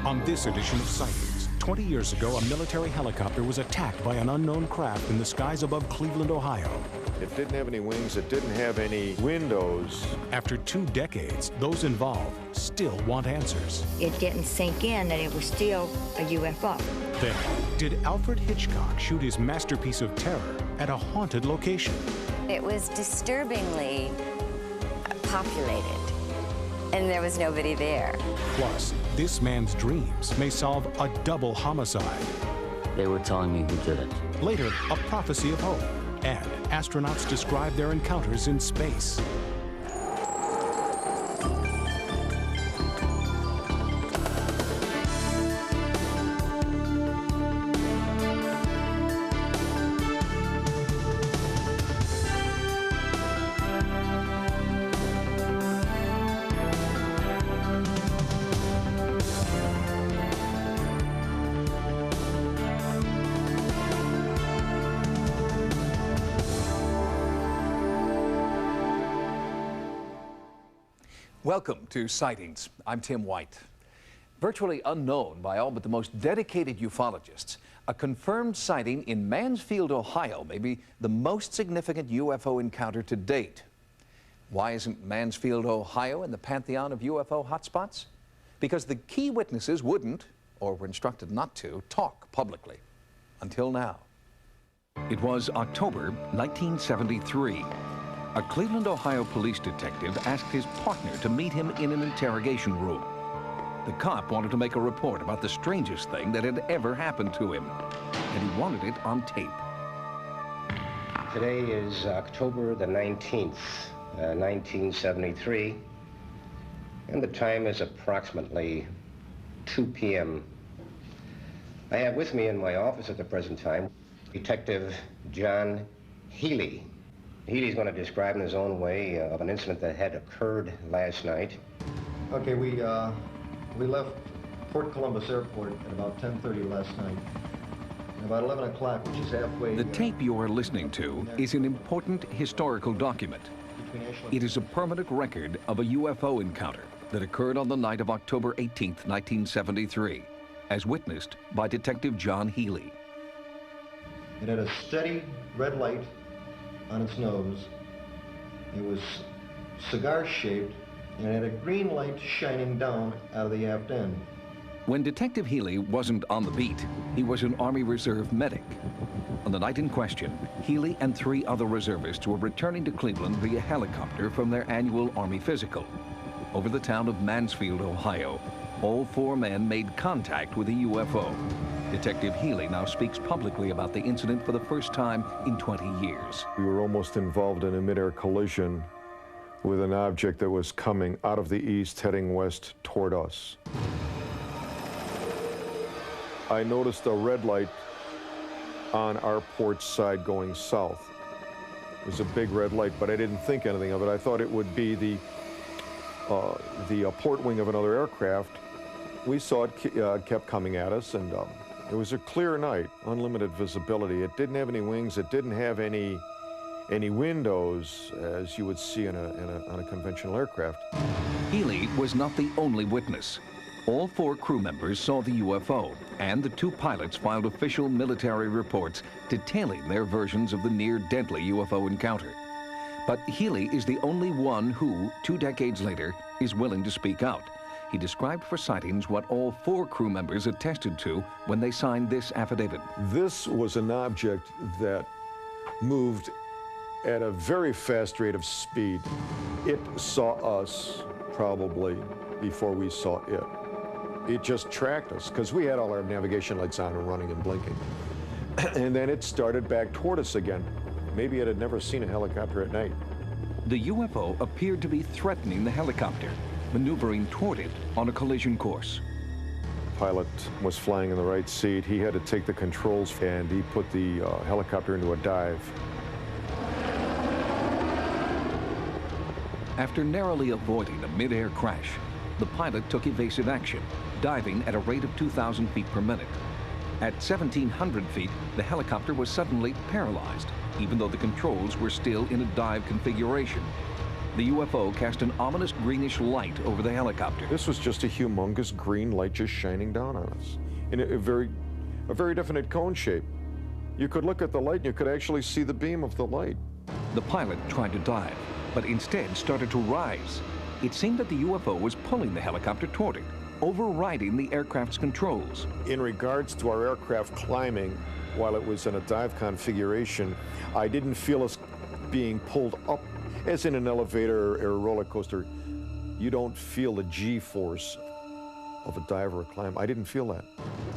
On this edition of Sightings, 20 years ago, a military helicopter was attacked by an unknown craft in the skies above Cleveland, Ohio. It didn't have any wings, it didn't have any windows. After 2 decades, those involved still want answers. It didn't sink in that it was still a UFO. Then, did Alfred Hitchcock shoot his masterpiece of terror at a haunted location? It was disturbingly populated, and there was nobody there. Plus, this man's dreams may solve a double homicide. They were telling me who did it. Later, a prophecy of hope, and astronauts describe their encounters in space. Welcome to Sightings. I'm Tim White. Virtually unknown by all but the most dedicated ufologists, a confirmed sighting in Mansfield, Ohio may be the most significant UFO encounter to date. Why isn't Mansfield, Ohio in the pantheon of UFO hotspots? Because the key witnesses wouldn't, or were instructed not to, talk publicly. Until now. It was October 1973. A Cleveland, Ohio police detective asked his partner to meet him in an interrogation room. The cop wanted to make a report about the strangest thing that had ever happened to him, and he wanted it on tape. Today is October the 19th, 1973, and the time is approximately 2 p.m. I have with me in my office at the present time Detective John Healy. Healy's going to describe in his own way of an incident that had occurred last night. Okay, we left Port Columbus Airport at about 10:30 last night. And about 11 o'clock, which is halfway... The tape you are listening to is an important historical document. It is a permanent record of a UFO encounter that occurred on the night of October 18th, 1973, as witnessed by Detective John Healy. It had a steady red light on its nose. It was cigar-shaped, and it had a green light shining down out of the aft end. When Detective Healy wasn't on the beat, he was an Army Reserve medic. On the night in question, Healy and 3 other reservists were returning to Cleveland via helicopter from their annual Army physical. Over the town of Mansfield, Ohio, all 4 men made contact with a UFO. Detective Healy now speaks publicly about the incident for the first time in 20 years. We were almost involved in a mid-air collision with an object that was coming out of the east, heading west toward us. I noticed a red light on our port side going south. It was a big red light, but I didn't think anything of it. I thought it would be the port wing of another aircraft. We saw it kept coming at us, and it was a clear night, unlimited visibility. It didn't have any wings. It didn't have any windows, as you would see on a conventional aircraft. Healy was not the only witness. All 4 crew members saw the UFO, and the 2 pilots filed official military reports detailing their versions of the near-deadly UFO encounter. But Healy is the only one who, 2 decades later, is willing to speak out. He described for Sightings what all 4 crew members attested to when they signed this affidavit. This was an object that moved at a very fast rate of speed. It saw us probably before we saw it. It just tracked us because we had all our navigation lights on and running and blinking. And then it started back toward us again. Maybe it had never seen a helicopter at night. The UFO appeared to be threatening the helicopter, maneuvering toward it on a collision course. The pilot was flying in the right seat. He had to take the controls, and he put the helicopter into a dive. After narrowly avoiding a mid-air crash, the pilot took evasive action, diving at a rate of 2,000 feet per minute. At 1,700 feet, the helicopter was suddenly paralyzed, even though the controls were still in a dive configuration. The UFO cast an ominous greenish light over the helicopter. This was just a humongous green light just shining down on us in a very definite cone shape. You could look at the light and you could actually see the beam of the light. The pilot tried to dive, but instead started to rise. It seemed that the UFO was pulling the helicopter toward it, overriding the aircraft's controls. In regards to our aircraft climbing, while it was in a dive configuration, I didn't feel us being pulled up as in an elevator or a roller coaster. You don't feel the G-force of a dive or a climb. I didn't feel that.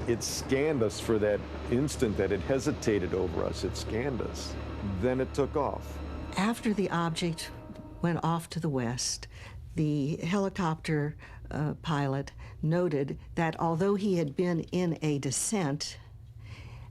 It scanned us for that instant that it hesitated over us. It scanned us. Then it took off. After the object went off to the west, the helicopter pilot noted that although he had been in a descent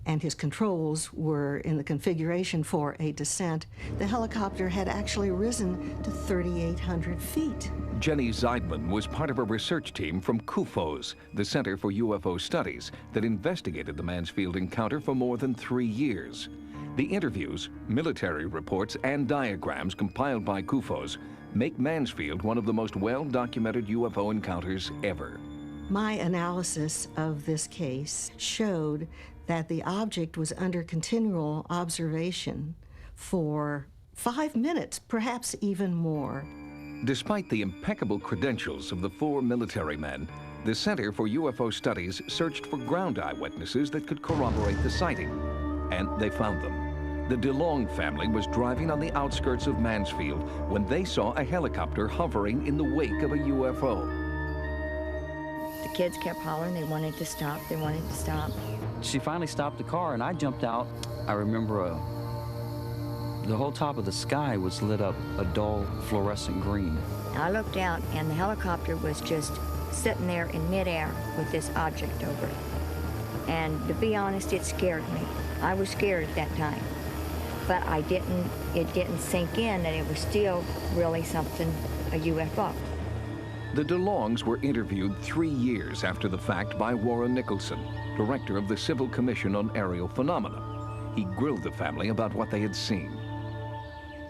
and his controls were in the configuration for a descent, the helicopter had actually risen to 3,800 feet. Jenny Zeidman was part of a research team from CUFOS, the Center for UFO Studies, that investigated the Mansfield encounter for more than 3 years. The interviews, military reports, and diagrams compiled by CUFOS make Mansfield one of the most well-documented UFO encounters ever. My analysis of this case showed that the object was under continual observation for 5 minutes, perhaps even more. Despite the impeccable credentials of the 4 military men, the Center for UFO Studies searched for ground eyewitnesses that could corroborate the sighting, and they found them. The DeLong family was driving on the outskirts of Mansfield when they saw a helicopter hovering in the wake of a UFO. The kids kept hollering. They wanted to stop. They wanted to stop. She finally stopped the car, and I jumped out. I remember the whole top of the sky was lit up a dull fluorescent green. I looked out, and the helicopter was just sitting there in midair with this object over it. And to be honest, it scared me. I was scared at that time. But it didn't sink in that it was still really something, a UFO. The DeLongs were interviewed 3 years after the fact by Warren Nicholson, director of the Civil Commission on Aerial Phenomena. He grilled the family about what they had seen.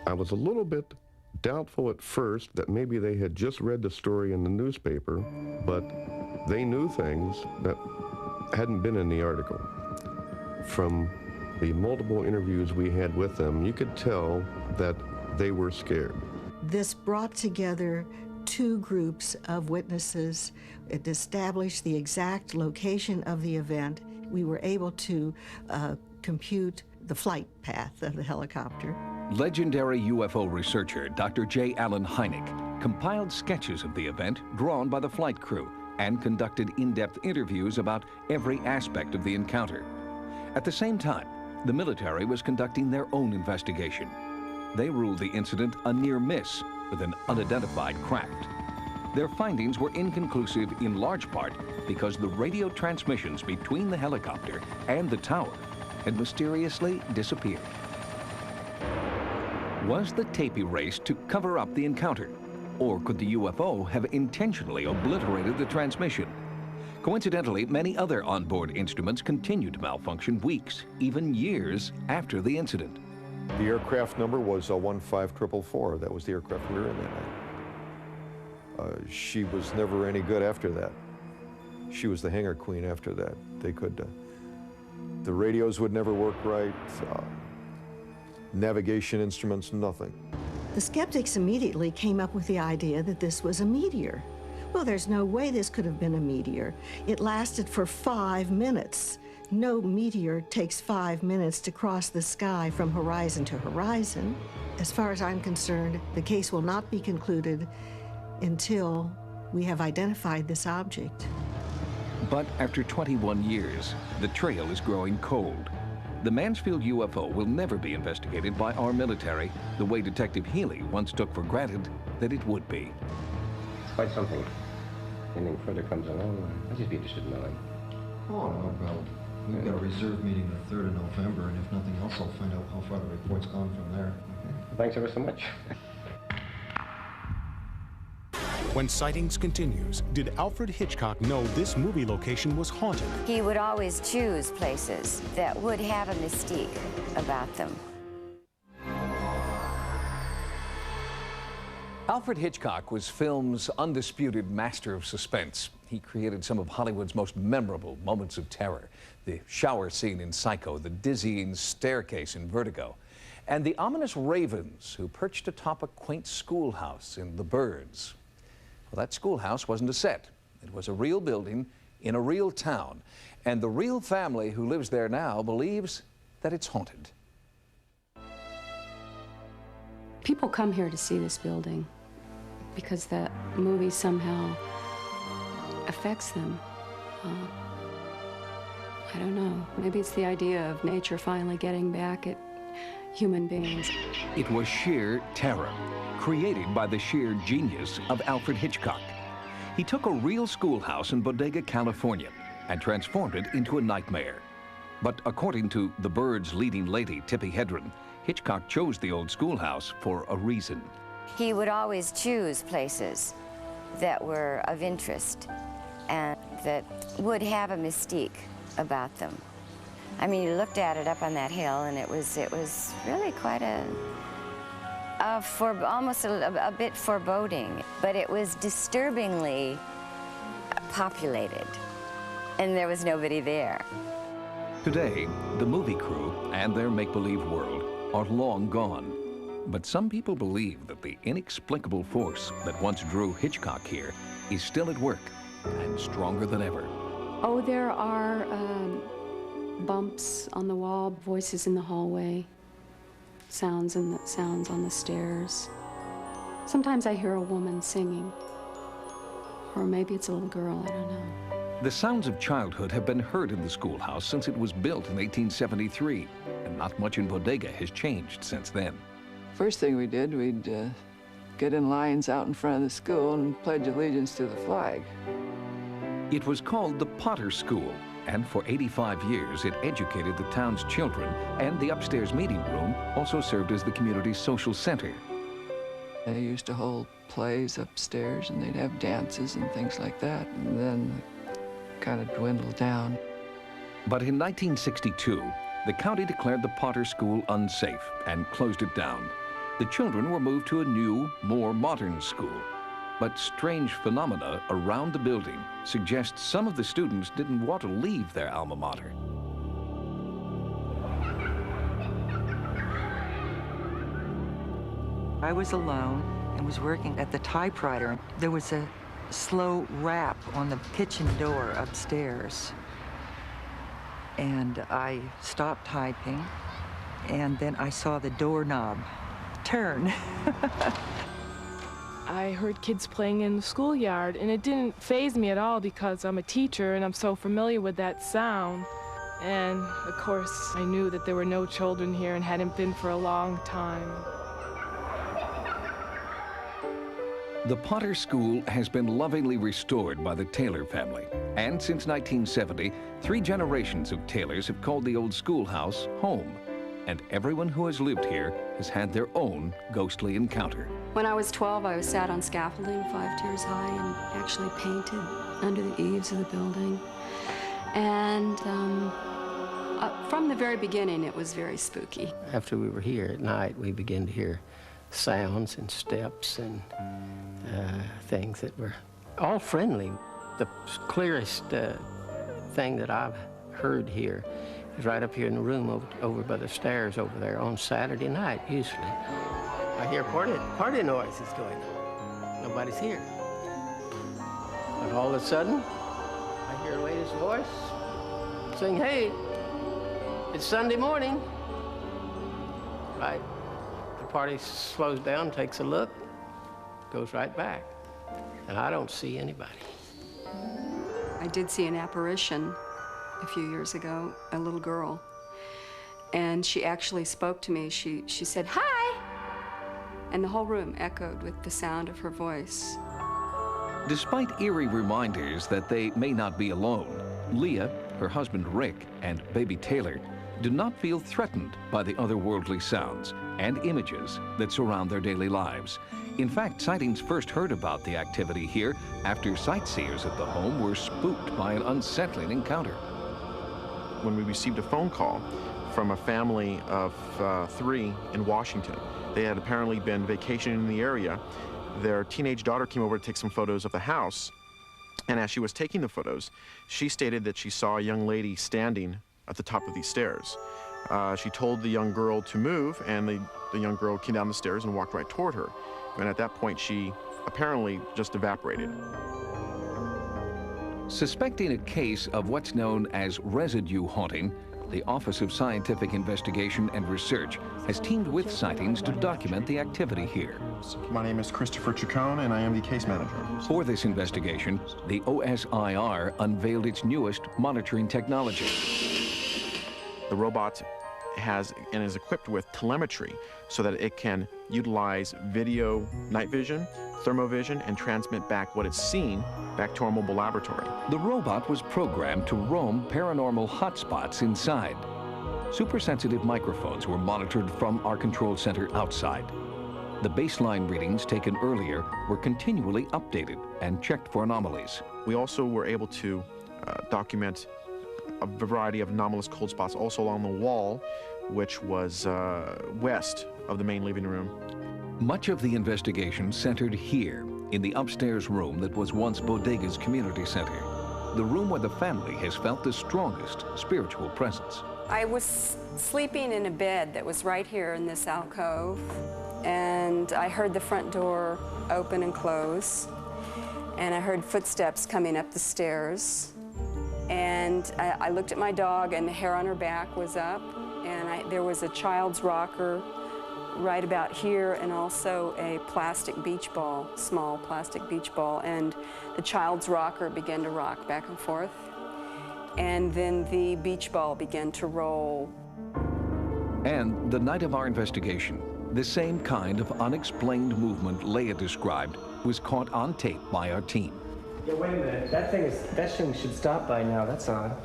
I was a little bit doubtful at first that maybe they had just read the story in the newspaper, but they knew things that hadn't been in the article. From the multiple interviews we had with them, you could tell that they were scared. This brought together 2 groups of witnesses. It established the exact location of the event. We were able to compute the flight path of the helicopter. Legendary UFO researcher Dr. J. Allen Hynek compiled sketches of the event drawn by the flight crew and conducted in-depth interviews about every aspect of the encounter. At the same time, the military was conducting their own investigation. They ruled the incident a near miss with an unidentified craft. Their findings were inconclusive in large part because the radio transmissions between the helicopter and the tower had mysteriously disappeared. Was the tape erased to cover up the encounter? Or could the UFO have intentionally obliterated the transmission? Coincidentally, many other onboard instruments continued to malfunction weeks, even years after the incident. The aircraft number was 15444. That was the aircraft we were in that night. She was never any good after that. She was the hangar queen after that. They could, the radios would never work right, navigation instruments, nothing. The skeptics immediately came up with the idea that this was a meteor. Well, there's no way this could have been a meteor. It lasted for 5 minutes. No meteor takes 5 minutes to cross the sky from horizon to horizon. As far as I'm concerned, the case will not be concluded until we have identified this object. But after 21 years, the trail is growing cold. The Mansfield UFO will never be investigated by our military the way Detective Healy once took for granted that it would be. Quite something. Anything further comes along, I'd just be interested in knowing. Oh, no problem. We've got a reserve meeting the 3rd of November, and if nothing else, I'll find out how far the report's gone from there. Okay. Thanks ever so much. When Sightings continues, did Alfred Hitchcock know this movie location was haunted? He would always choose places that would have a mystique about them. Alfred Hitchcock was film's undisputed master of suspense. He created some of Hollywood's most memorable moments of terror. The shower scene in Psycho, the dizzying staircase in Vertigo, and the ominous ravens who perched atop a quaint schoolhouse in The Birds. Well, that schoolhouse wasn't a set. It was a real building in a real town. And the real family who lives there now believes that it's haunted. People come here to see this building because that movie somehow affects them. I don't know. Maybe it's the idea of nature finally getting back at human beings. It was sheer terror, created by the sheer genius of Alfred Hitchcock. He took a real schoolhouse in Bodega, California, and transformed it into a nightmare. But according to The Birds' leading lady, Tippi Hedren, Hitchcock chose the old schoolhouse for a reason. He would always choose places that were of interest and that would have a mystique about them. I mean, you looked at it up on that hill, and it was really quite almost a bit foreboding, but it was disturbingly populated, and there was nobody there. Today, the movie crew and their make-believe world are long gone. But some people believe that the inexplicable force that once drew Hitchcock here is still at work and stronger than ever. Oh, there are bumps on the wall, voices in the hallway, sounds on the stairs. Sometimes I hear a woman singing, or maybe it's a little girl, I don't know. The sounds of childhood have been heard in the schoolhouse since it was built in 1873, and not much in Bodega has changed since then. First thing we did, we'd get in lines out in front of the school and pledge allegiance to the flag. It was called the Potter School, and for 85 years it educated the town's children, and the upstairs meeting room also served as the community's social center. They used to hold plays upstairs, and they'd have dances and things like that, and then kind of dwindled down. But in 1962, the county declared the Potter School unsafe and closed it down. The children were moved to a new, more modern school. But strange phenomena around the building suggest some of the students didn't want to leave their alma mater. I was alone and was working at the typewriter. There was a slow rap on the kitchen door upstairs. And I stopped typing, and then I saw the doorknob turn. I heard kids playing in the schoolyard, and it didn't faze me at all because I'm a teacher and I'm so familiar with that sound. And of course, I knew that there were no children here and hadn't been for a long time. The Potter School has been lovingly restored by the Taylor family. And since 1970, 3 generations of Taylors have called the old schoolhouse home. And everyone who has lived here has had their own ghostly encounter. When I was 12, I was sat on scaffolding 5 tiers high and actually painted under the eaves of the building. And from the very beginning, it was very spooky. After we were here at night, we began to hear sounds and steps and things that were all friendly. The clearest thing that I've heard here is right up here in the room over by the stairs over there on Saturday night, usually. I hear party noises going on. Nobody's here. But all of a sudden, I hear a lady's voice saying, "Hey, it's Sunday morning." Right. The party slows down, takes a look, goes right back. And I don't see anybody. I did see an apparition a few years ago, a little girl. And she actually spoke to me. She said, "Hi!" And the whole room echoed with the sound of her voice. Despite eerie reminders that they may not be alone, Leah, her husband Rick, and baby Taylor do not feel threatened by the otherworldly sounds and images that surround their daily lives. In fact, Sightings first heard about the activity here after sightseers at the home were spooked by an unsettling encounter. When we received a phone call from a family of 3 in Washington, they had apparently been vacationing in the area their teenage daughter came over to take some photos of the house, and as she was taking the photos, she stated that she saw a young lady standing at the top of these stairs. She told the young girl to move, and the young girl came down the stairs and walked right toward her. And at that point, she apparently just evaporated. Suspecting a case of what's known as residue haunting, the Office of Scientific Investigation and Research has teamed with Sightings to document the activity here. My name is Christopher Chacon, and I am the case manager. For this investigation, the OSIR unveiled its newest monitoring technology. The robot has and is equipped with telemetry so that it can utilize video, night vision, thermovision, and transmit back what it's seen back to our mobile laboratory. The robot was programmed to roam paranormal hotspots inside. Super-sensitive microphones were monitored from our control center outside. The baseline readings taken earlier were continually updated and checked for anomalies. We also were able to document a variety of anomalous cold spots also along the wall, which was west of the main living room. Much of the investigation centered here, in the upstairs room that was once Bodega's community center, the room where the family has felt the strongest spiritual presence. I was sleeping in a bed that was right here in this alcove, and I heard the front door open and close, and I heard footsteps coming up the stairs. And I looked at my dog, and the hair on her back was up, and there was a child's rocker right about here, and also a plastic beach ball, small plastic beach ball, and the child's rocker began to rock back and forth, and then the beach ball began to roll. And the night of our investigation, the same kind of unexplained movement Leah described was caught on tape by our team. Yeah, wait a minute. That thing should stop by now. That's odd.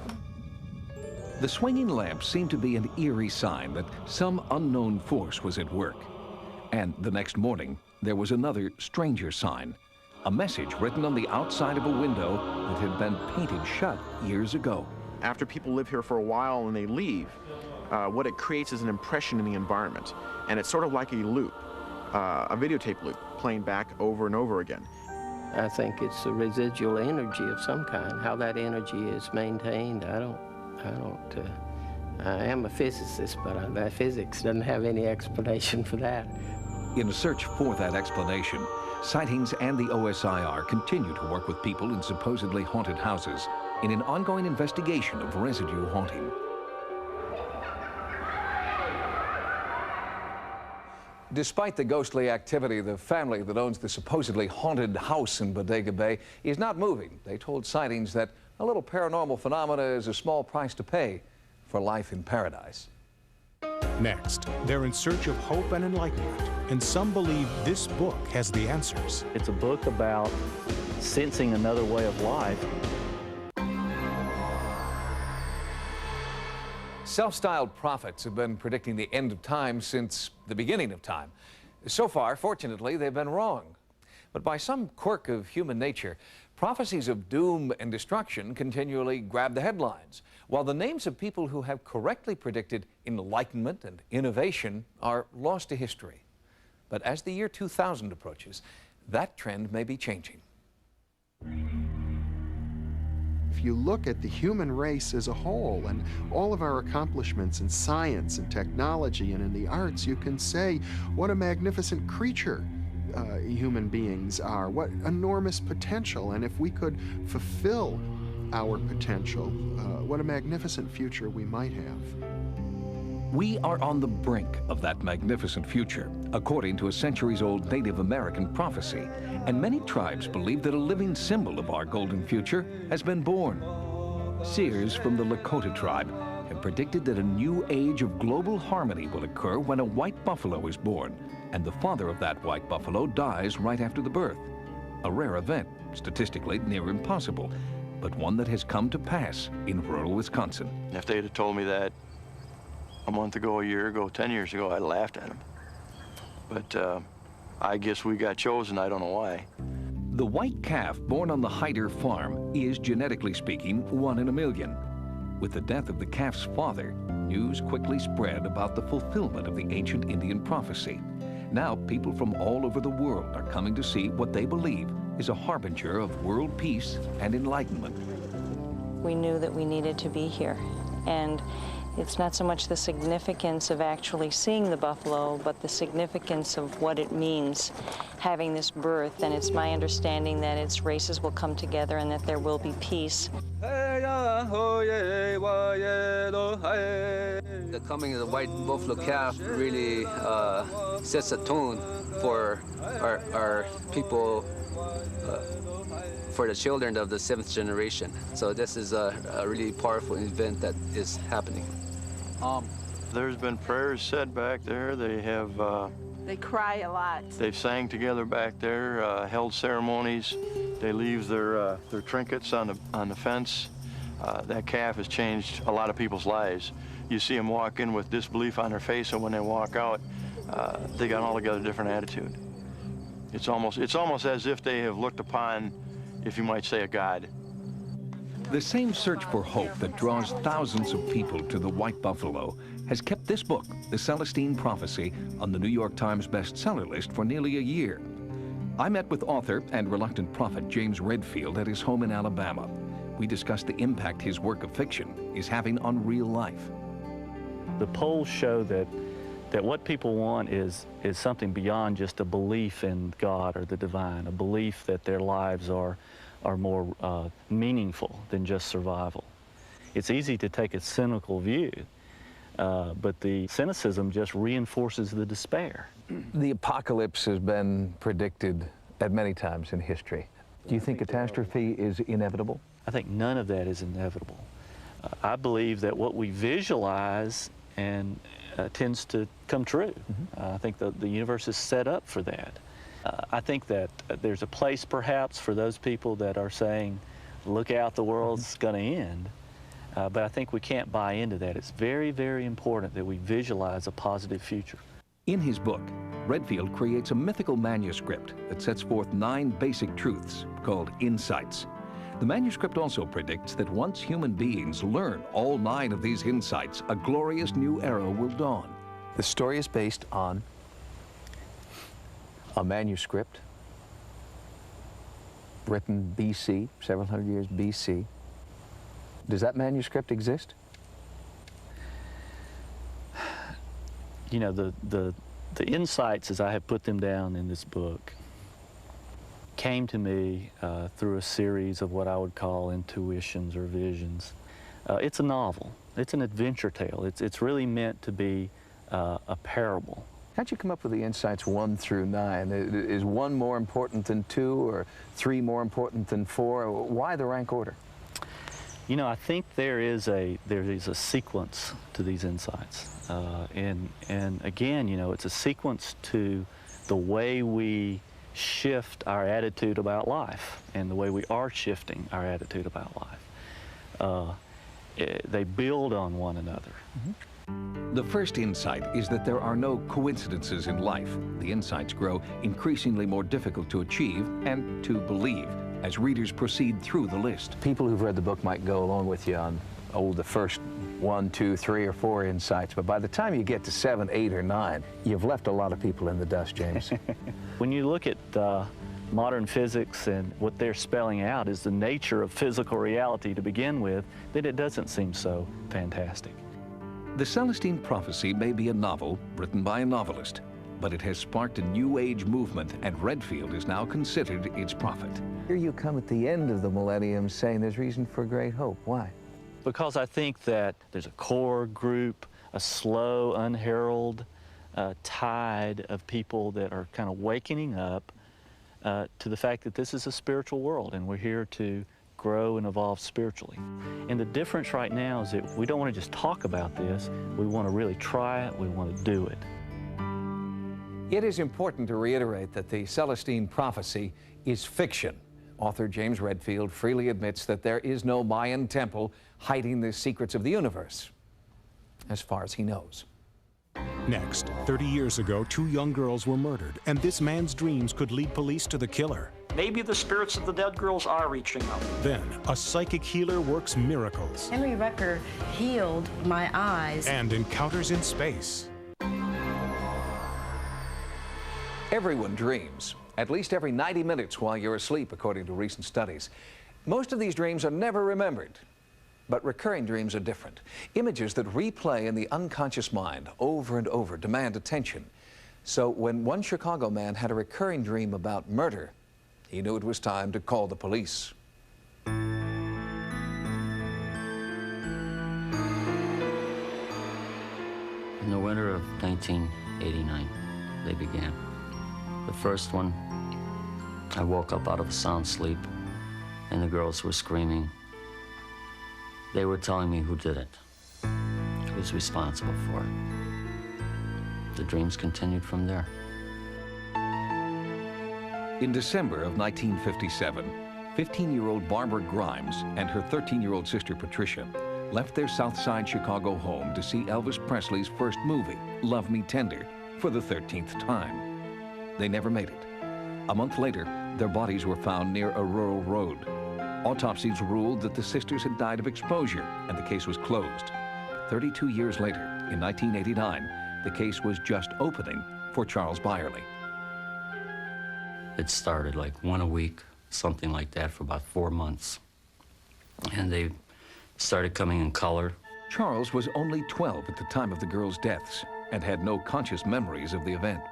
The swinging lamp seemed to be an eerie sign that some unknown force was at work. And the next morning, there was another stranger sign, a message written on the outside of a window that had been painted shut years ago. After people live here for a while and they leave, what it creates is an impression in the environment. And it's sort of like a loop, a videotape loop, playing back over and over again. I think it's a residual energy of some kind. How that energy is maintained, I am a physicist, but physics doesn't have any explanation for that. In a search for that explanation, Sightings and the OSIR continue to work with people in supposedly haunted houses in an ongoing investigation of residue haunting. Despite the ghostly activity, the family that owns the supposedly haunted house in Bodega Bay is not moving. They told Sightings that a little paranormal phenomena is a small price to pay for life in paradise. Next, they're in search of hope and enlightenment, and some believe this book has the answers. It's a book about sensing another way of life. Self-styled prophets have been predicting the end of time since the beginning of time. So far, fortunately, they've been wrong. But by some quirk of human nature, prophecies of doom and destruction continually grab the headlines, while the names of people who have correctly predicted enlightenment and innovation are lost to history. But as the year 2000 approaches, that trend may be changing. If you look at the human race as a whole and all of our accomplishments in science and technology and in the arts, you can say, what a magnificent creature human beings are, what enormous potential, and if we could fulfill our potential, what a magnificent future we might have. We are on the brink of that magnificent future, according to a centuries-old Native American prophecy, and many tribes believe that a living symbol of our golden future has been born. Seers from the Lakota tribe have predicted that a new age of global harmony will occur when a white buffalo is born, and the father of that white buffalo dies right after the birth. A rare event, statistically near impossible, but one that has come to pass in rural Wisconsin. If they'd have told me that a month ago, a year ago, 10 years ago, I'd laughed at them. But I guess we got chosen, I don't know why. The white calf born on the Hyder farm is, genetically speaking, 1 in a million. With the death of the calf's father, news quickly spread about the fulfillment of the ancient Indian prophecy. Now, people from all over the world are coming to see what they believe is a harbinger of world peace and enlightenment. We knew that we needed to be here, and it's not so much the significance of actually seeing the buffalo, but the significance of what it means having this birth, and it's my understanding that its races will come together and that there will be peace. The coming of the white buffalo calf really sets a tone for our people, for the children of the 7th generation. So this is a really powerful event that is happening. There's been prayers said back there. They have... they cry a lot. They've sang together back there, held ceremonies. They leave their trinkets on the fence. That calf has changed a lot of people's lives. You see them walk in with disbelief on their face, and when they walk out, they got an altogether different attitude. It's almost as if they have looked upon, if you might say, a god. The same search for hope that draws thousands of people to the white buffalo has kept this book, The Celestine Prophecy, on the New York Times bestseller list for nearly a year. I met with author and reluctant prophet James Redfield at his home in Alabama. We discussed the impact his work of fiction is having on real life. The polls show that what people want is something beyond just a belief in God or the divine, a belief that their lives are more meaningful than just survival. It's easy to take a cynical view, but the cynicism just reinforces the despair. The apocalypse has been predicted at many times in history. Do you think catastrophe is inevitable? I think none of that is inevitable. I believe that what we visualize and tends to come true. I think the universe is set up for that. I think that there's a place perhaps for those people that are saying, look out, the world's going to end. But I think we can't buy into that. It's very, very important that we visualize a positive future. In his book, Redfield creates a mythical manuscript that sets forth 9 basic truths called insights. The manuscript also predicts that once human beings learn all 9 of these insights, a glorious new era will dawn. The story is based on a manuscript written BC, several hundred years BC. Does that manuscript exist? You know, the insights, as I have put them down in this book, came to me through a series of what I would call intuitions or visions. It's a novel. It's an adventure tale. It's really meant to be a parable. How'd you come up with the insights 1 through 9? Is 1 more important than 2 or 3 more important than 4? Why the rank order? You know, I think there is a sequence to these insights. And again, you know, it's a sequence to the way we shift our attitude about life and the way we are shifting our attitude about life. They build on one another. The first insight is that there are no coincidences in life. The insights grow increasingly more difficult to achieve and to believe as readers proceed through the list. People who've read the book might go along with you on, the first 1, 2, 3, or 4 insights, but by the time you get to 7, 8, or 9, you've left a lot of people in the dust, James. When you look at modern physics and what they're spelling out is the nature of physical reality to begin with, then it doesn't seem so fantastic. The Celestine Prophecy may be a novel written by a novelist, but it has sparked a new age movement, and Redfield is now considered its prophet. Here you come at the end of the millennium saying there's reason for great hope. Why? Because I think that there's a core group, a slow, unheralded tide of people that are kind of waking up to the fact that this is a spiritual world and we're here to grow and evolve spiritually. And the difference right now is that we don't want to just talk about this, we want to really try it, we want to do it. It is important to reiterate that the Celestine Prophecy is fiction. Author James Redfield freely admits that there is no Mayan temple hiding the secrets of the universe, as far as he knows. Next, 30 years ago, 2 young girls were murdered, and this man's dreams could lead police to the killer. Maybe the spirits of the dead girls are reaching out. Then, a psychic healer works miracles. Henry Rucker healed my eyes. And encounters in space. Everyone dreams, at least every 90 minutes while you're asleep, according to recent studies. Most of these dreams are never remembered, but recurring dreams are different. Images that replay in the unconscious mind over and over demand attention. So when one Chicago man had a recurring dream about murder, he knew it was time to call the police. In the winter of 1989, they began. The first one, I woke up out of a sound sleep, and the girls were screaming. They were telling me who did it, who's responsible for it. The dreams continued from there. In December of 1957, 15-year-old Barbara Grimes and her 13-year-old sister Patricia left their South Side Chicago home to see Elvis Presley's first movie, Love Me Tender, for the 13th time. They never made it. A month later, their bodies were found near a rural road. Autopsies ruled that the sisters had died of exposure, and the case was closed. 32 years later, in 1989, the case was just opening for Charles Byerly. It started like one a week, something like that, for about 4 months. And they started coming in color. Charles was only 12 at the time of the girls' deaths and had no conscious memories of the event.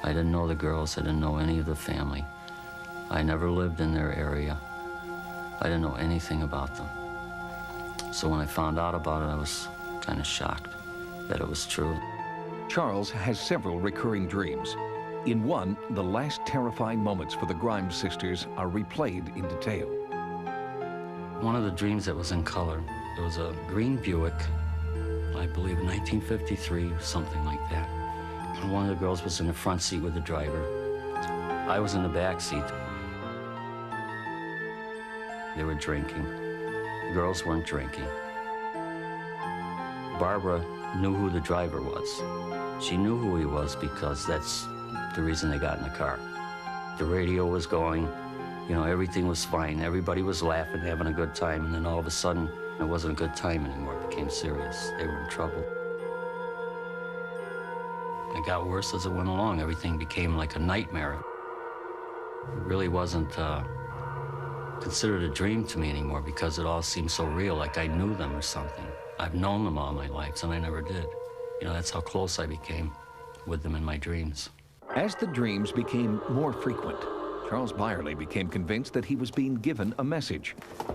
I didn't know the girls. I didn't know any of the family. I never lived in their area. I didn't know anything about them. So when I found out about it, I was kind of shocked that it was true. Charles has several recurring dreams. In one, the last terrifying moments for the Grimes sisters are replayed in detail. One of the dreams that was in color, there was a green Buick, I believe 1953, something like that. And one of the girls was in the front seat with the driver. I was in the back seat. They were drinking. The girls weren't drinking. Barbara knew who the driver was. She knew who he was because that's the reason they got in the car. The radio was going, you know, everything was fine. Everybody was laughing, having a good time, and then all of a sudden, it wasn't a good time anymore. It became serious. They were in trouble. It got worse as it went along. Everything became like a nightmare. It really wasn't considered a dream to me anymore because it all seemed so real, like I knew them or something. I've known them all my life, and I never did. You know, that's how close I became with them in my dreams. As the dreams became more frequent, Charles Byerly became convinced that he was being given a message.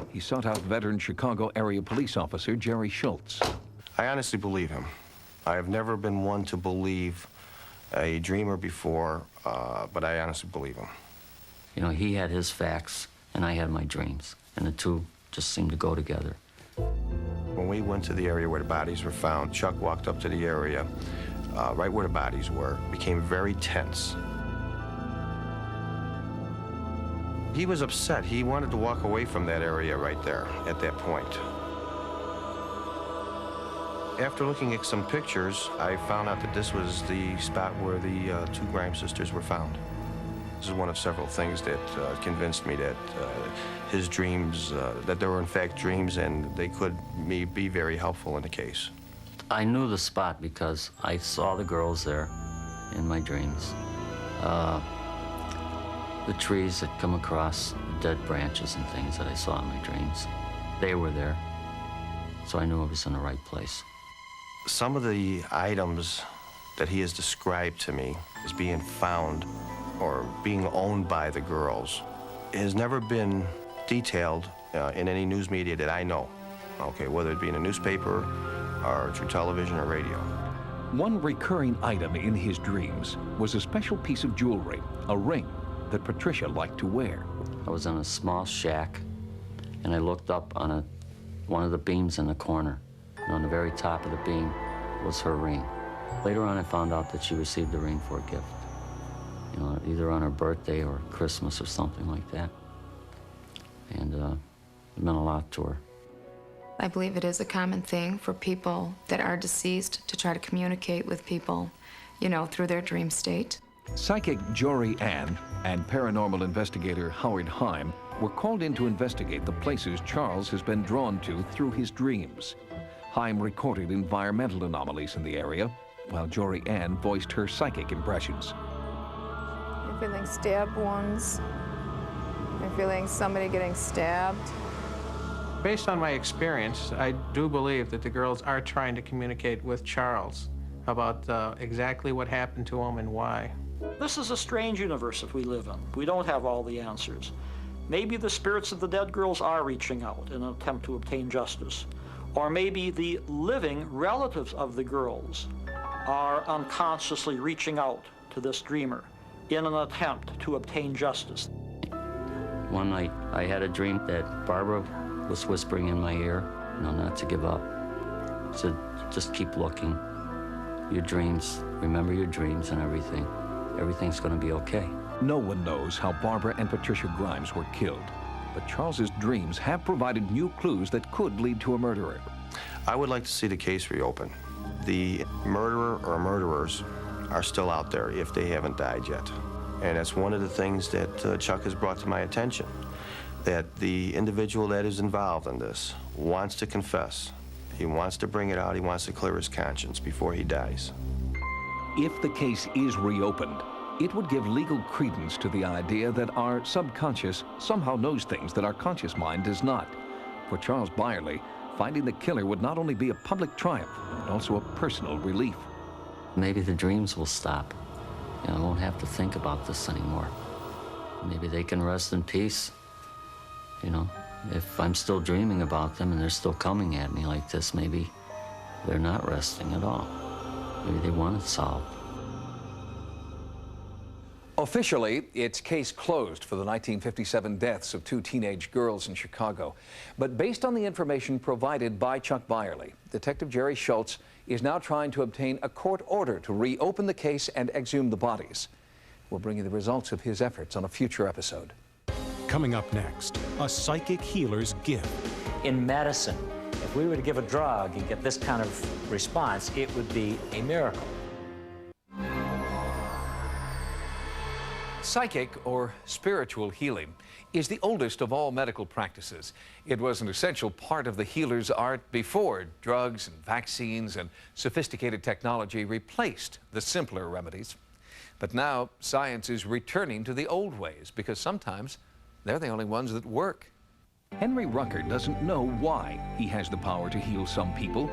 He sought out veteran Chicago area police officer Jerry Schultz. I honestly believe him. I have never been one to believe a dreamer before, but I honestly believe him. You know, he had his facts, and I had my dreams, and the two just seemed to go together. When we went to the area where the bodies were found, Chuck walked up to the area, right where the bodies were, became very tense. He was upset. He wanted to walk away from that area right there at that point. After looking at some pictures, I found out that this was the spot where the two Grimes sisters were found. This is one of several things that convinced me that his dreams, that there were in fact dreams and they could be very helpful in the case. I knew the spot because I saw the girls there in my dreams. The trees that come across, dead branches and things that I saw in my dreams, they were there. So I knew I was in the right place. Some of the items that he has described to me as being found or being owned by the girls has never been detailed in any news media that I know, okay, whether it be in a newspaper or through television or radio. One recurring item in his dreams was a special piece of jewelry, a ring that Patricia liked to wear. I was in a small shack, and I looked up on one of the beams in the corner. And on the very top of the beam was her ring. Later on, I found out that she received the ring for a gift. You know, either on her birthday or Christmas or something like that. And it meant a lot to her. I believe it is a common thing for people that are deceased to try to communicate with people, you know, through their dream state. Psychic Jory Ann and paranormal investigator Howard Heim were called in to investigate the places Charles has been drawn to through his dreams. Heim recorded environmental anomalies in the area, while Jory Ann voiced her psychic impressions. feeling stab wounds. I'm feeling somebody getting stabbed. Based on my experience, I do believe that the girls are trying to communicate with Charles about exactly what happened to him and why. This is a strange universe that we live in. We don't have all the answers. Maybe the spirits of the dead girls are reaching out in an attempt to obtain justice. Or maybe the living relatives of the girls are unconsciously reaching out to this dreamer in an attempt to obtain justice. One night, I had a dream that Barbara was whispering in my ear, not to give up. She said, just keep looking. Your dreams, remember your dreams and everything. Everything's going to be okay. No one knows how Barbara and Patricia Grimes were killed, but Charles's dreams have provided new clues that could lead to a murderer. I would like to see the case reopened. The murderer or murderers are still out there if they haven't died yet. And that's one of the things that Chuck has brought to my attention, that the individual that is involved in this wants to confess. He wants to bring it out. He wants to clear his conscience before he dies. If the case is reopened, it would give legal credence to the idea that our subconscious somehow knows things that our conscious mind does not. For Charles Byerly, finding the killer would not only be a public triumph, but also a personal relief. Maybe the dreams will stop. I won't have to think about this anymore. Maybe they can rest in peace. If I'm still dreaming about them and they're still coming at me like this, maybe they're not resting at all. Maybe they want it solved. Officially, it's case closed for the 1957 deaths of 2 teenage girls in Chicago. But based on the information provided by Chuck Byerly, Detective Jerry Schultz is now trying to obtain a court order to reopen the case and exhume the bodies. We'll bring you the results of his efforts on a future episode. Coming up next, a psychic healer's gift. In medicine, if we were to give a drug and get this kind of response, it would be a miracle. Psychic or spiritual healing is the oldest of all medical practices. It was an essential part of the healer's art before drugs and vaccines and sophisticated technology replaced the simpler remedies. But now science is returning to the old ways because sometimes they're the only ones that work. Henry Rucker doesn't know why he has the power to heal some people,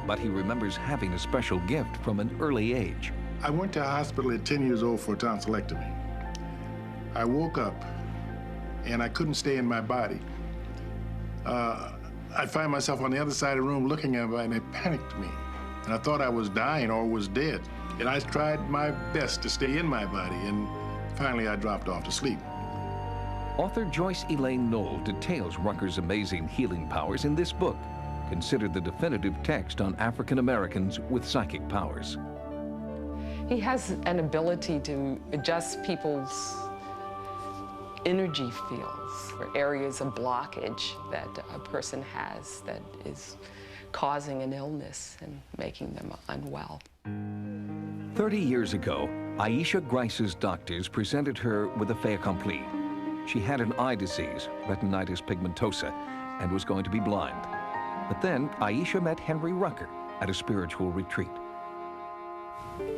but he remembers having a special gift from an early age. I went to a hospital at 10 years old for a tonsillectomy. I woke up and I couldn't stay in my body. I find myself on the other side of the room looking at me, and it panicked me. And I thought I was dying or was dead. And I tried my best to stay in my body, and finally I dropped off to sleep. Author Joyce Elaine Knoll details Rucker's amazing healing powers in this book, considered the definitive text on African Americans with psychic powers. He has an ability to adjust people's energy fields or areas of blockage that a person has that is causing an illness and making them unwell. 30 years ago, Aisha Grice's doctors presented her with a fait accompli. She had an eye disease, retinitis pigmentosa, and was going to be blind. But then Aisha met Henry Rucker at a spiritual retreat.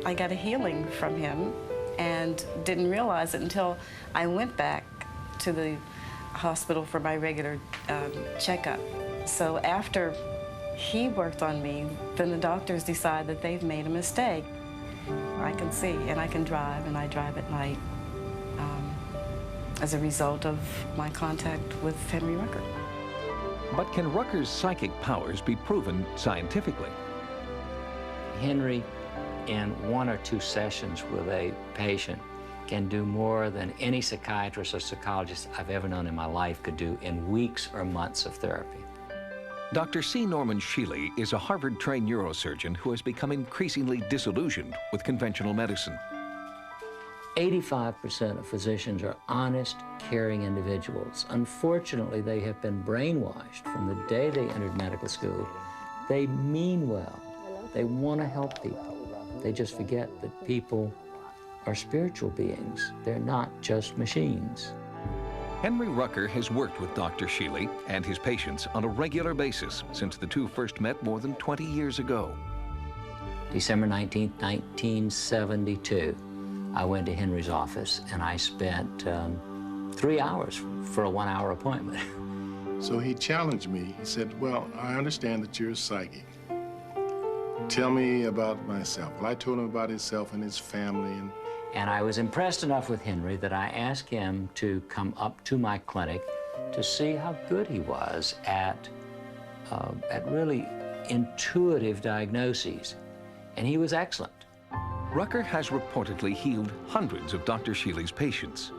I got a healing from him and didn't realize it until I went back to the hospital for my regular checkup. So after he worked on me, then the doctors decide that they've made a mistake. I can see and I can drive, and I drive at night as a result of my contact with Henry Rucker. But can Rucker's psychic powers be proven scientifically? Henry, in 1 or 2 sessions with a patient, can do more than any psychiatrist or psychologist I've ever known in my life could do in weeks or months of therapy. Dr. C. Norman Shealy is a Harvard-trained neurosurgeon who has become increasingly disillusioned with conventional medicine. 85% of physicians are honest, caring individuals. Unfortunately, they have been brainwashed from the day they entered medical school. They mean well. They want to help people. They just forget that people are spiritual beings. They're not just machines. Henry Rucker has worked with Dr. Shealy and his patients on a regular basis since the two first met more than 20 years ago. December 19th, 1972. I went to Henry's office and I spent 3 hours for a 1-hour appointment. So he challenged me. He said, well, I understand that you're a psychic. Tell me about myself. Well, I told him about himself and his family. And I was impressed enough with Henry that I asked him to come up to my clinic to see how good he was at really intuitive diagnoses. And he was excellent. Rucker has reportedly healed hundreds of Dr. Sheely's patients.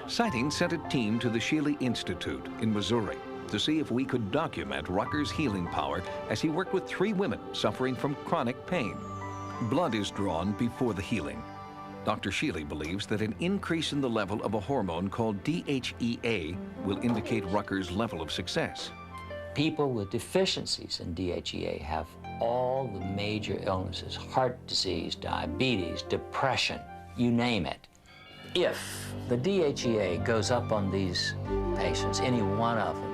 Sightings sent a team to the Sheely Institute in Missouri to see if we could document Rucker's healing power as he worked with 3 women suffering from chronic pain. Blood is drawn before the healing. Dr. Sheely believes that an increase in the level of a hormone called DHEA will indicate Rucker's level of success. People with deficiencies in DHEA have all the major illnesses, heart disease, diabetes, depression, you name it. If the DHEA goes up on these patients, any one of them,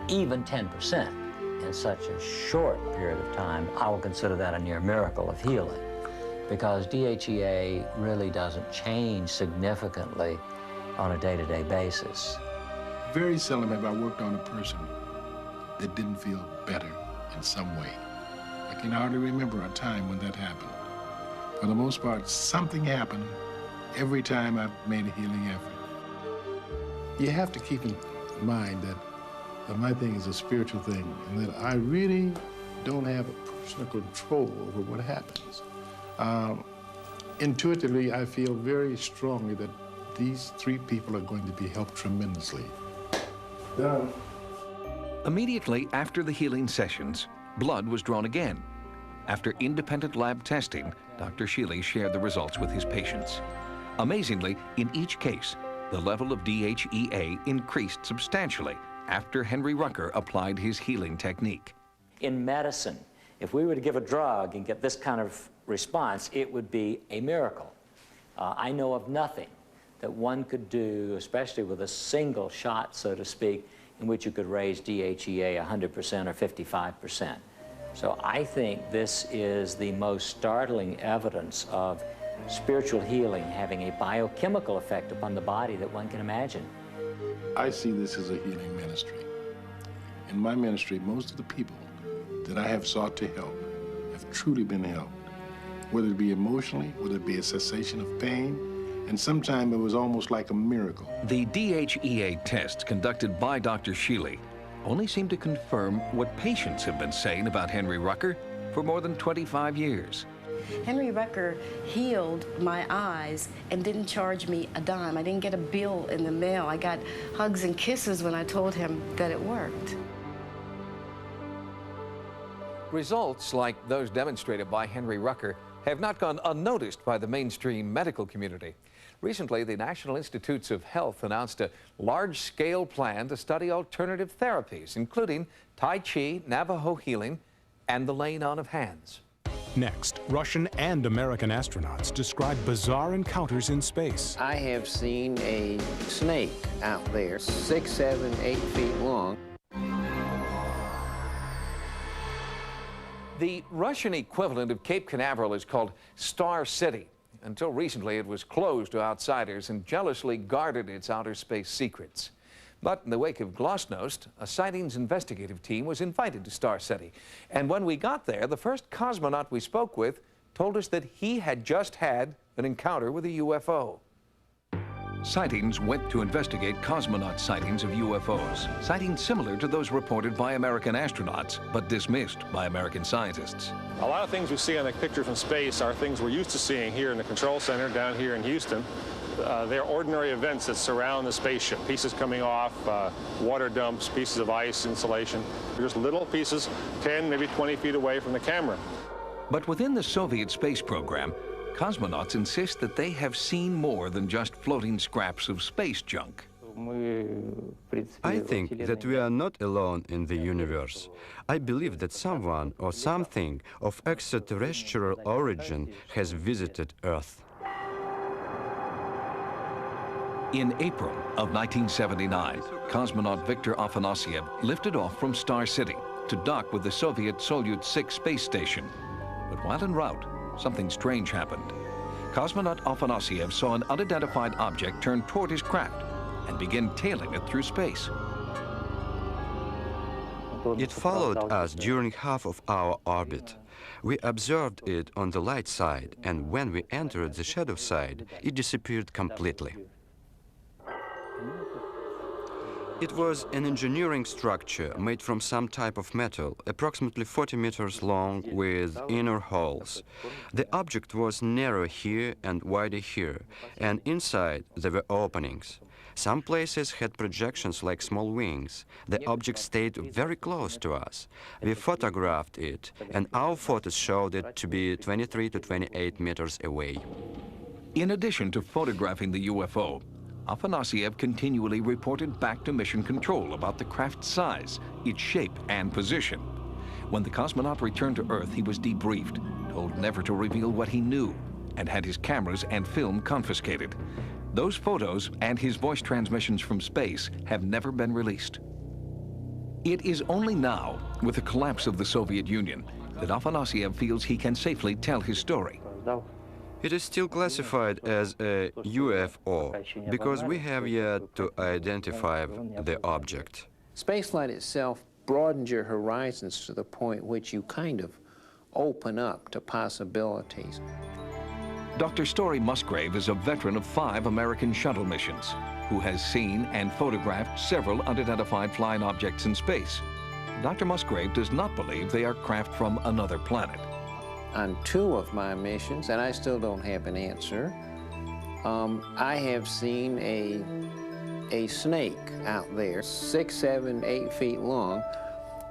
even 10% in such a short period of time, I will consider that a near miracle of healing, because DHEA really doesn't change significantly on a day-to-day basis. Very seldom have I worked on a person that didn't feel better in some way. I can hardly remember a time when that happened. For the most part, something happened every time I've made a healing effort. You have to keep in mind that my thing is a spiritual thing, and that I really don't have a personal control over what happens. Intuitively, I feel very strongly that these 3 people are going to be helped tremendously. Immediately after the healing sessions, blood was drawn again. After independent lab testing, Dr. Sheely shared the results with his patients. Amazingly, in each case, the level of DHEA increased substantially after Henry Rucker applied his healing technique. In medicine, if we were to give a drug and get this kind of response, it would be a miracle. I know of nothing that one could do, especially with a single shot, so to speak, in which you could raise DHEA 100% or 55%. So I think this is the most startling evidence of spiritual healing having a biochemical effect upon the body that one can imagine. I see this as a healing ministry. In my ministry, most of the people that I have sought to help have truly been helped, whether it be emotionally, whether it be a cessation of pain, and sometimes it was almost like a miracle. The DHEA tests conducted by Dr. Sheely only seem to confirm what patients have been saying about Henry Rucker for more than 25 years. Henry Rucker healed my eyes and didn't charge me a dime. I didn't get a bill in the mail. I got hugs and kisses when I told him that it worked. Results like those demonstrated by Henry Rucker have not gone unnoticed by the mainstream medical community. Recently, the National Institutes of Health announced a large-scale plan to study alternative therapies, including Tai Chi, Navajo healing, and the laying on of hands. Next, Russian and American astronauts describe bizarre encounters in space. I have seen a snake out there, 6, 7, 8 feet long. The Russian equivalent of Cape Canaveral is called Star City. Until recently, it was closed to outsiders and jealously guarded its outer space secrets. But in the wake of Glasnost, a Sightings investigative team was invited to Star City. And when we got there, the first cosmonaut we spoke with told us that he had just had an encounter with a UFO. Sightings went to investigate cosmonaut sightings of UFOs, sightings similar to those reported by American astronauts, but dismissed by American scientists. A lot of things we see on the picture from space are things we're used to seeing here in the control center down here in Houston. They're ordinary events that surround the spaceship. Pieces coming off, water dumps, pieces of ice, insulation. Just little pieces 10, maybe 20 feet away from the camera. But within the Soviet space program, cosmonauts insist that they have seen more than just floating scraps of space junk. I think that we are not alone in the universe. I believe that someone or something of extraterrestrial origin has visited Earth. In April of 1979, cosmonaut Viktor Afanasyev lifted off from Star City to dock with the Soviet Soyuz 6 space station. But while en route, something strange happened. cosmonaut Afanasyev saw an unidentified object turn toward his craft and begin tailing it through space. It followed us during half of our orbit. We observed it on the light side, and when we entered the shadow side, it disappeared completely. It was an engineering structure made from some type of metal, approximately 40 meters long with inner holes. The object was narrow here and wider here, and inside there were openings. Some places had projections like small wings. The object stayed very close to us. We photographed it, and our photos showed it to be 23 to 28 meters away. In addition to photographing the UFO, Afanasyev continually reported back to Mission Control about the craft's size, its shape, and position. When the cosmonaut returned to Earth, he was debriefed, told never to reveal what he knew, and had his cameras and film confiscated. Those photos and his voice transmissions from space have never been released. It is only now, with the collapse of the Soviet Union, that Afanasyev feels he can safely tell his story. It is still classified as a UFO because we have yet to identify the object. Spaceflight itself broadens your horizons to the point which you kind of open up to possibilities. Dr. Story Musgrave is a veteran of 5 American shuttle missions who has seen and photographed several unidentified flying objects in space. Dr. Musgrave does not believe they are craft from another planet. On 2 of my missions, and I still don't have an answer, I have seen a snake out there, 6, 7, 8 feet long.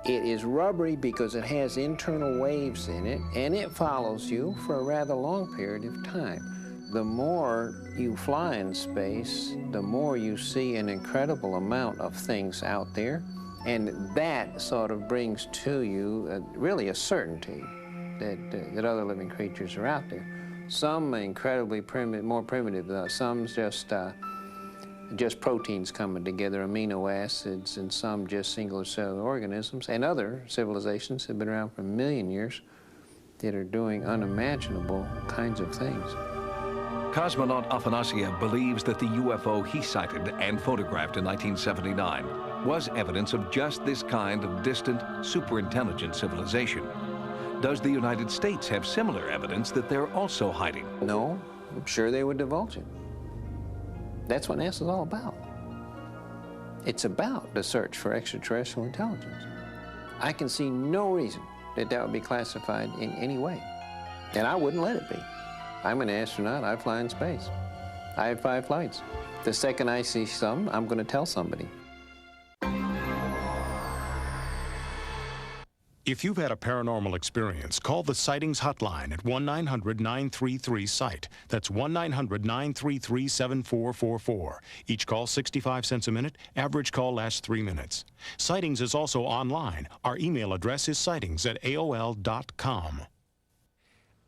It is rubbery because it has internal waves in it, and it follows you for a rather long period of time. The more you fly in space, the more you see an incredible amount of things out there, and that sort of brings to you really a certainty that other living creatures are out there. Some incredibly primitive, more primitive, some just proteins coming together, amino acids, and some just single cellular organisms, and other civilizations have been around for a million years that are doing unimaginable kinds of things. Cosmonaut Afanasyev believes that the UFO he sighted and photographed in 1979 was evidence of just this kind of distant, superintelligent civilization. Does the United States have similar evidence that they're also hiding? No, I'm sure they would divulge it. That's what NASA's all about. It's about the search for extraterrestrial intelligence. I can see no reason that that would be classified in any way. And I wouldn't let it be. I'm an astronaut, I fly in space. I have 5 flights. The second I see some, I'm going to tell somebody. If you've had a paranormal experience, call the Sightings hotline at 1-900-933-SIGHT. That's 1-900-933-7444. Each call 65 cents a minute. Average call lasts 3 minutes. Sightings is also online. Our email address is sightings@aol.com.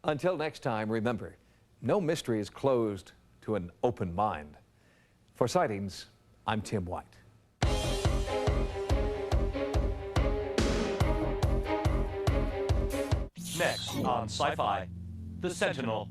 Until next time, remember, no mystery is closed to an open mind. For Sightings, I'm Tim White. Next on Sci-Fi, The Sentinel.